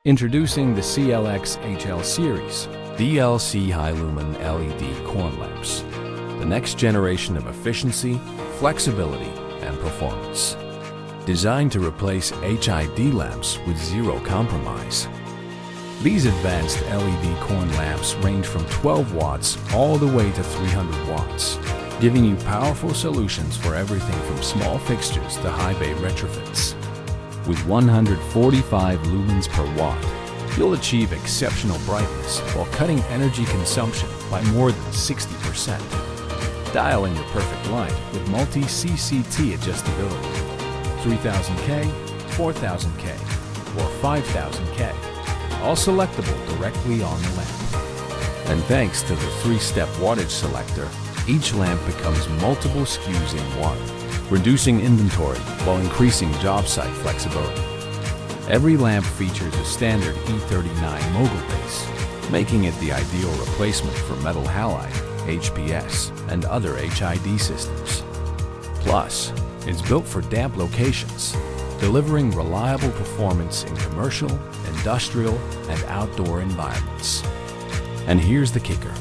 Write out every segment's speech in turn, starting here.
Introducing the CL-XHL series, DLC High-Lumen LED corn lamps. The next generation of efficiency, flexibility, and performance. Designed to replace HID lamps with zero compromise. These advanced LED corn lamps range from 12 watts all the way to 300 watts, giving you powerful solutions for everything from small fixtures to high bay retrofits. With 145 lumens per watt, you'll achieve exceptional brightness while cutting energy consumption by more than 60%. Dial in your perfect light with Multi-CCT Adjustability. 3000K, 4000K, or 5000K. All selectable directly on the lamp. And thanks to the 3-step wattage selector, each lamp becomes multiple SKUs in one, reducing inventory while increasing job site flexibility. Every lamp features a standard E39 Mogul Base, making it the ideal replacement for metal halide, HPS, and other HID systems. Plus, it's built for damp locations, delivering reliable performance in commercial, industrial, and outdoor environments. And here's the kicker.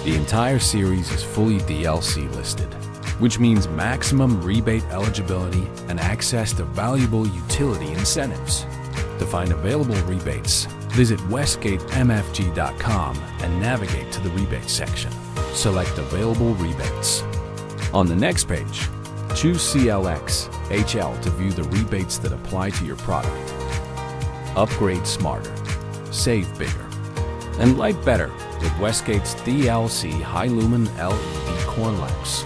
The entire series is fully DLC listed, which means maximum rebate eligibility and access to valuable utility incentives. To find available rebates, visit westgatemfg.com and navigate to the rebates section. Select available rebates. On the next page, choose CL-XHL to view the rebates that apply to your product. Upgrade smarter, save bigger, and light better with Westgate's DLC High-Lumen LED corn lamps.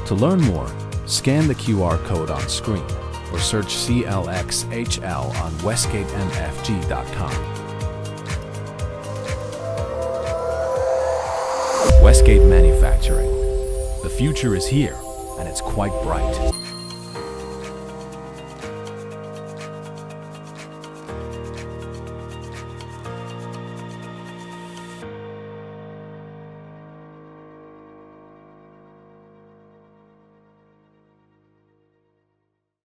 To learn more, scan the QR code on screen or search CL-XHL on westgatemfg.com. Westgate Manufacturing. The future is here, and it's quite bright.